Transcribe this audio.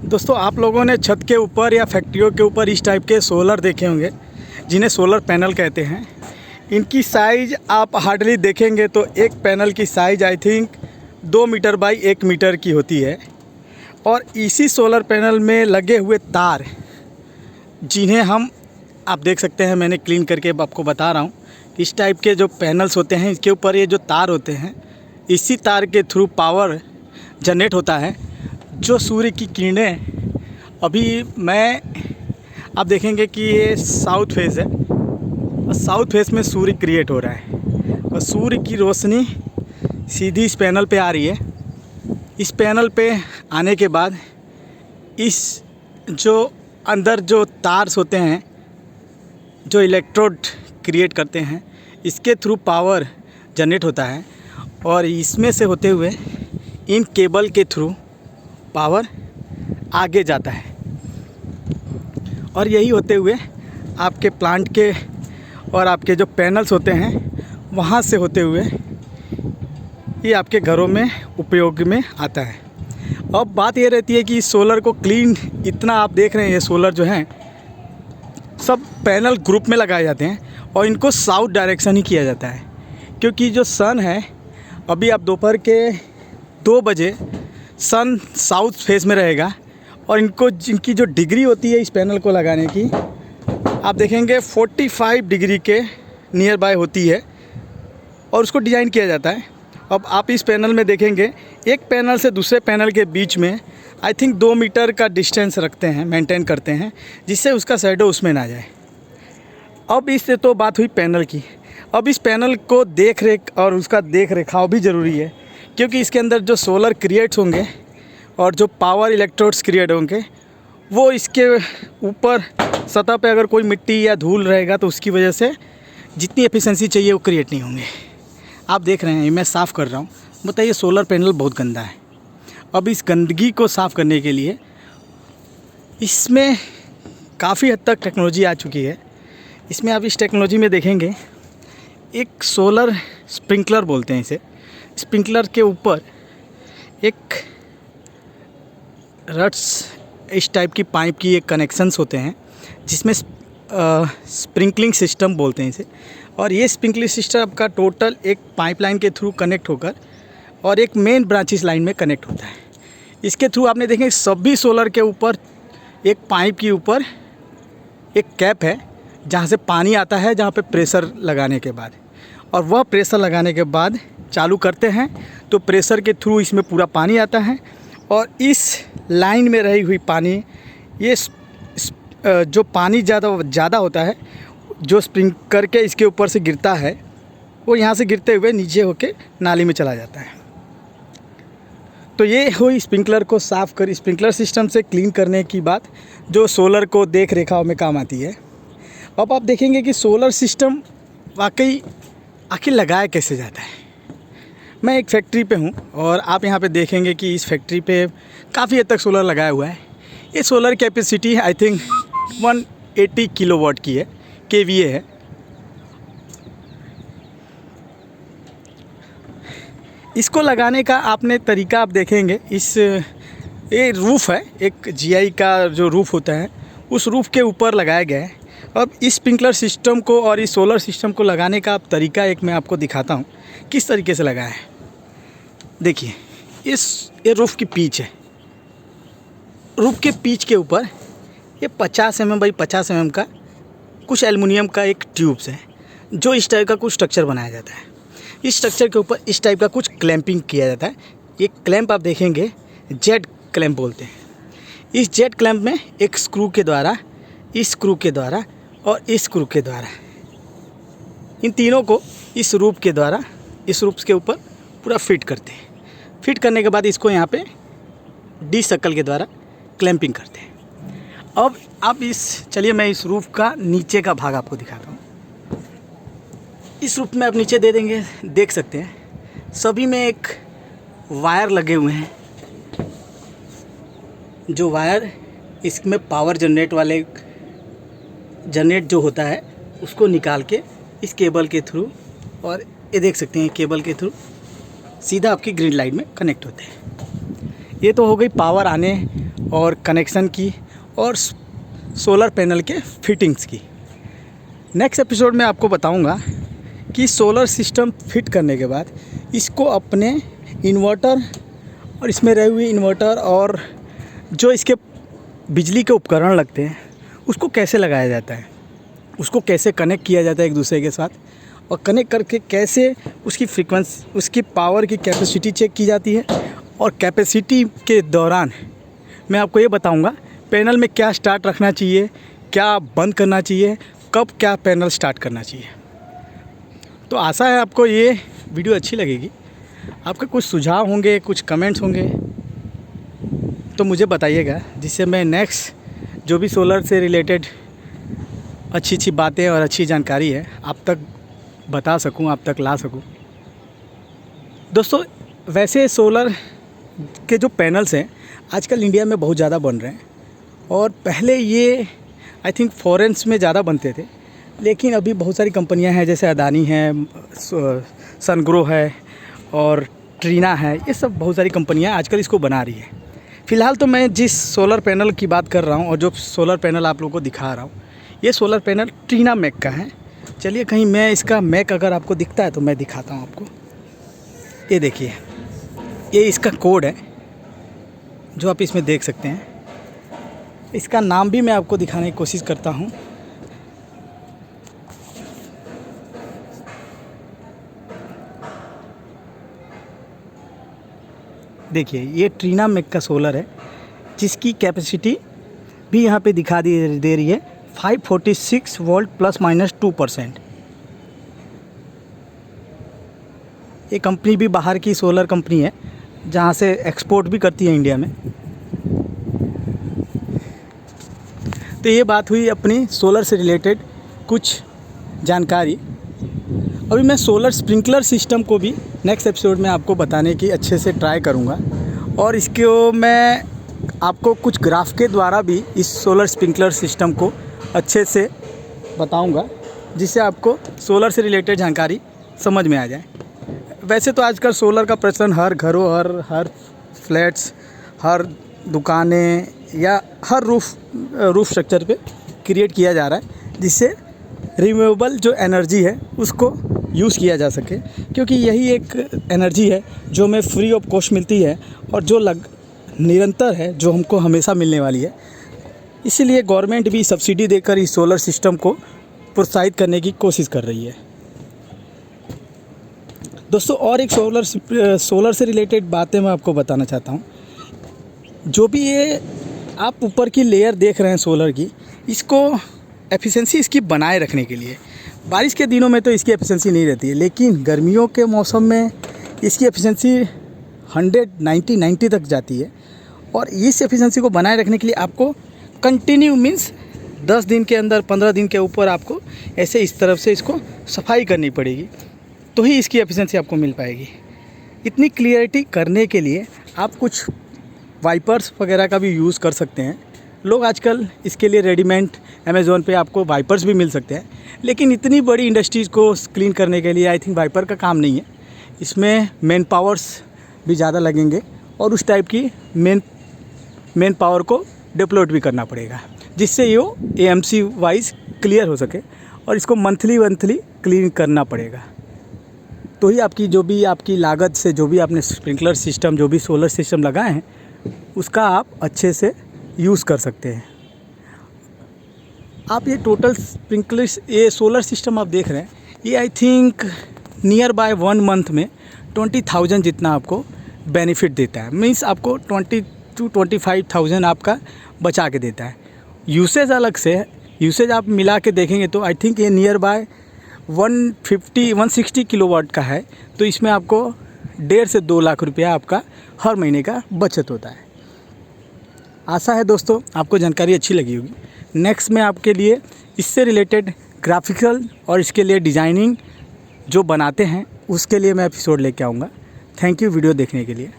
दोस्तों, आप लोगों ने छत के ऊपर या फैक्ट्रियों के ऊपर इस टाइप के सोलर देखे होंगे, जिन्हें सोलर पैनल कहते हैं। इनकी साइज़ आप हार्डली देखेंगे तो एक पैनल की size I think 2 metre by 1 metre की होती है। और इसी सोलर पैनल में लगे हुए तार, जिन्हें आप देख सकते हैं, मैंने क्लीन करके आपको बता रहा हूँ। इस टाइप के जो पैनल्स होते हैं, इसके ऊपर ये जो तार होते हैं, इसी तार के थ्रू पावर जनरेट होता है। जो सूर्य की किरणें आप देखेंगे कि ये साउथ फेस है और साउथ फेस में सूर्य क्रिएट हो रहा है और सूर्य की रोशनी सीधी इस पैनल पे आ रही है। इस पैनल पे आने के बाद इस जो अंदर जो तार्स होते हैं, जो इलेक्ट्रोड क्रिएट करते हैं, इसके थ्रू पावर जनरेट होता है और इसमें से होते हुए इन केबल के थ्रू पावर आगे जाता है। और यही होते हुए आपके प्लांट के और आपके जो पैनल्स होते हैं, वहाँ से होते हुए ये आपके घरों में उपयोग में आता है। अब बात ये रहती है कि इस सोलर को क्लीन, इतना आप देख रहे हैं, ये सोलर जो हैं सब पैनल ग्रुप में लगाए जाते हैं और इनको साउथ डायरेक्शन ही किया जाता है, क्योंकि जो सन है, अभी आप दोपहर के 2 बजे सन साउथ फेस में रहेगा और इनकी जो डिग्री होती है इस पैनल को लगाने की, आप देखेंगे 45 डिग्री के नियर बाय होती है और उसको डिज़ाइन किया जाता है। अब आप इस पैनल में देखेंगे, एक पैनल से दूसरे पैनल के बीच में आई थिंक 2 मीटर का डिस्टेंस रखते हैं, मेंटेन करते हैं, जिससे उसका शैडो उसमें ना जाए। अब इससे तो बात हुई पैनल की। अब इस पैनल को देख रखाव भी ज़रूरी है, क्योंकि इसके अंदर जो सोलर क्रिएट्स होंगे और जो पावर इलेक्ट्रोड्स क्रिएट होंगे, वो इसके ऊपर सतह पे अगर कोई मिट्टी या धूल रहेगा तो उसकी वजह से जितनी एफिशिएंसी चाहिए वो क्रिएट नहीं होंगे। आप देख रहे हैं, मैं साफ़ कर रहा हूँ। बताइए, सोलर पैनल बहुत गंदा है। अब इस गंदगी को साफ़ करने के लिए इसमें काफ़ी हद तक टेक्नोलॉजी आ चुकी है। इसमें आप इस टेक्नोलॉजी में देखेंगे, एक सोलर स्प्रिंकलर बोलते हैं इसे। स्प्रिंकलर के ऊपर एक रट्स, इस टाइप की पाइप की एक कनेक्शंस होते हैं, जिसमें स्प्रिंकलिंग सिस्टम बोलते हैं इसे। और ये स्प्रिंकलिंग सिस्टम आपका टोटल एक पाइपलाइन के थ्रू कनेक्ट होकर और एक मेन ब्रांचेस लाइन में कनेक्ट होता है। इसके थ्रू आपने देखेंगे सभी सोलर के ऊपर एक पाइप के ऊपर एक कैप है, जहाँ से पानी आता है, जहाँ पे प्रेशर लगाने के बाद, और वह प्रेशर लगाने के बाद चालू करते हैं तो प्रेशर के थ्रू इसमें पूरा पानी आता है और इस लाइन में रही हुई पानी, ये जो पानी ज़्यादा होता है, जो स्प्रिंग करके इसके ऊपर से गिरता है, वो यहाँ से गिरते हुए नीचे होके नाली में चला जाता है। तो ये हुई स्प्रिंकलर को साफ़ कर, स्प्रिंकलर सिस्टम से क्लीन करने की बात, जो सोलर को देख रेखाव में काम आती है। अब आप देखेंगे कि सोलर सिस्टम वाकई आखिर लगाया कैसे जाता है। मैं एक फैक्ट्री पे हूँ और आप यहाँ पे देखेंगे कि इस फैक्ट्री पे काफ़ी हद तक सोलर लगाया हुआ है। ये solar capacity I think 180 kilowatt की है, केवीए है। इसको लगाने का आपने तरीका आप देखेंगे, ये रूफ़ है, एक जीआई का जो रूफ़ होता है, उस रूफ़ के ऊपर लगाया गया है। अब इस स्प्रिंकलर सिस्टम को और इस सोलर सिस्टम को लगाने का तरीका एक मैं आपको दिखाता हूँ किस तरीके से लगाया है। देखिए, ये रूफ़ की पिच है। रूफ़ के पिच के ऊपर ये 50 mm बाई 50 mm का कुछ एल्युमिनियम का एक ट्यूब्स है, जो इस टाइप का कुछ स्ट्रक्चर बनाया जाता है। इस स्ट्रक्चर के ऊपर इस टाइप का कुछ क्लैंपिंग किया जाता है। ये क्लैंप आप देखेंगे जेट क्लैंप बोलते हैं। इस जेट क्लैंप में एक स्क्रू के द्वारा, इस स्क्रू के द्वारा और इस स्क्रू के द्वारा, इन तीनों को इस रूफ के द्वारा, इस रूफ के ऊपर पूरा फिट करते हैं। फिट करने के बाद इसको यहाँ पे डी सर्कल के द्वारा क्लैंपिंग करते हैं। अब आप चलिए मैं इस रूफ का नीचे का भाग आपको दिखाता हूँ। इस रूफ में आप नीचे दे देंगे, देख सकते हैं सभी में एक वायर लगे हुए हैं। जो वायर इसमें पावर जनरेट जो होता है, उसको निकाल के इस केबल के थ्रू, और ये देख सकते हैं केबल के थ्रू सीधा आपकी ग्रिड लाइन में कनेक्ट होते हैं। ये तो हो गई पावर आने और कनेक्शन की और सोलर पैनल के फिटिंग्स की। नेक्स्ट एपिसोड में आपको बताऊंगा कि सोलर सिस्टम फिट करने के बाद इसको अपने इन्वर्टर और इसमें रहे हुए इन्वर्टर और जो इसके बिजली के उपकरण लगते हैं उसको कैसे लगाया जाता है, उसको कैसे कनेक्ट किया जाता है एक दूसरे के साथ, और कनेक्ट करके कैसे उसकी फ्रीक्वेंसी, उसकी पावर की कैपेसिटी चेक की जाती है। और कैपेसिटी के दौरान मैं आपको ये बताऊंगा पैनल में क्या स्टार्ट रखना चाहिए, क्या बंद करना चाहिए, कब क्या पैनल स्टार्ट करना चाहिए। तो आशा है आपको ये वीडियो अच्छी लगेगी। आपके कुछ सुझाव होंगे, कुछ कमेंट्स होंगे तो मुझे बताइएगा, जिससे मैं नेक्स्ट जो भी सोलर से रिलेटेड अच्छी अच्छी बातें और अच्छी जानकारी है आप तक बता सकूं, आप तक ला सकूं। दोस्तों, वैसे सोलर के जो पैनल्स हैं आजकल इंडिया में बहुत ज़्यादा बन रहे हैं, और पहले ये आई थिंक फॉरेन्स में ज़्यादा बनते थे, लेकिन अभी बहुत सारी कंपनियां हैं जैसे अदानी है, सनग्रो है और ट्रीना है, ये सब बहुत सारी कंपनियां आजकल इसको बना रही है। फ़िलहाल तो मैं जिस सोलर पैनल की बात कर रहा हूं और जो सोलर पैनल आप लोगों को दिखा रहा हूं, ये सोलर पैनल ट्रीना मैक का है। चलिए कहीं मैं इसका मैक अगर आपको दिखता है तो मैं दिखाता हूं आपको। ये देखिए, ये इसका कोड है जो आप इसमें देख सकते हैं। इसका नाम भी मैं आपको दिखाने की कोशिश करता हूं। देखिए, ये ट्रीना मैक का सोलर है, जिसकी कैपेसिटी भी यहाँ पे दिखा दे रही है 546 वोल्ट ±2%। ये कंपनी भी बाहर की सोलर कंपनी है, जहाँ से एक्सपोर्ट भी करती है इंडिया में। तो ये बात हुई अपनी सोलर से रिलेटेड कुछ जानकारी। अभी मैं सोलर स्प्रिंकलर सिस्टम को भी नेक्स्ट एपिसोड में आपको बताने की अच्छे से ट्राई करूँगा, और इसको मैं आपको कुछ ग्राफ के द्वारा भी इस सोलर स्प्रिंकलर सिस्टम को अच्छे से बताऊँगा, जिससे आपको सोलर से रिलेटेड जानकारी समझ में आ जाए। वैसे तो आजकल सोलर का प्रचलन हर घरों, हर फ्लैट्स, हर दुकानें या हर रूफ स्ट्रक्चर पे क्रिएट किया जा रहा है, जिससे रिन्यूएबल जो एनर्जी है उसको यूज़ किया जा सके, क्योंकि यही एक एनर्जी है जो हमें फ्री ऑफ कॉस्ट मिलती है और जो निरंतर है, जो हमको हमेशा मिलने वाली है। इसीलिए गवर्नमेंट भी सब्सिडी देकर इस सोलर सिस्टम को प्रोत्साहित करने की कोशिश कर रही है। दोस्तों, और एक सोलर से रिलेटेड बातें मैं आपको बताना चाहता हूँ। जो भी ये आप ऊपर की लेयर देख रहे हैं सोलर की, इसको एफिशिएंसी इसकी बनाए रखने के लिए, बारिश के दिनों में तो इसकी एफिशिएंसी नहीं रहती है, लेकिन गर्मियों के मौसम में इसकी एफिशिएंसी 190 तक जाती है। और इस एफिशिएंसी को बनाए रखने के लिए आपको कंटिन्यू मीन्स 10 दिन के अंदर, 15 दिन के ऊपर आपको ऐसे इस तरफ से इसको सफाई करनी पड़ेगी, तो ही इसकी एफिशिएंसी आपको मिल पाएगी। इतनी क्लियरिटी करने के लिए आप कुछ वाइपर्स वगैरह का भी यूज़ कर सकते हैं। लोग आजकल इसके लिए रेडीमेड अमेज़ॉन पे आपको वाइपर्स भी मिल सकते हैं, लेकिन इतनी बड़ी इंडस्ट्रीज़ को क्लीन करने के लिए आई थिंक वाइपर का काम नहीं है। इसमें मैन पावर्स भी ज़्यादा लगेंगे और उस टाइप की मैन पावर को डिप्लॉयड भी करना पड़ेगा, जिससे ये AMC वाइज क्लियर हो सके, और इसको मंथली क्लीन करना पड़ेगा। तो ही आपकी जो भी आपकी लागत से जो भी आपने स्प्रिंकलर सिस्टम, जो भी सोलर सिस्टम लगाए हैं, उसका आप अच्छे से यूज़ कर सकते हैं। आप ये टोटल स्प्रिंकलर, ये सोलर सिस्टम आप देख रहे हैं, ये I think near by 1 month में 20,000 जितना आपको बेनिफिट देता है। मीन्स आपको 20 to 25,000 आपका बचा के देता है। यूसेज अलग से है, यूसेज आप मिला के देखेंगे तो आई थिंक ये नियर बाय 160 किलोवाट का है। तो इसमें आपको 1.5 से 2 लाख रुपया आपका हर महीने का बचत होता है। आशा है दोस्तों आपको जानकारी अच्छी लगी होगी। नेक्स्ट मैं आपके लिए इससे रिलेटेड ग्राफिकल और इसके लिए डिज़ाइनिंग जो बनाते हैं उसके लिए मैं एपिसोड लेके आऊँगा। थैंक यू वीडियो देखने के लिए।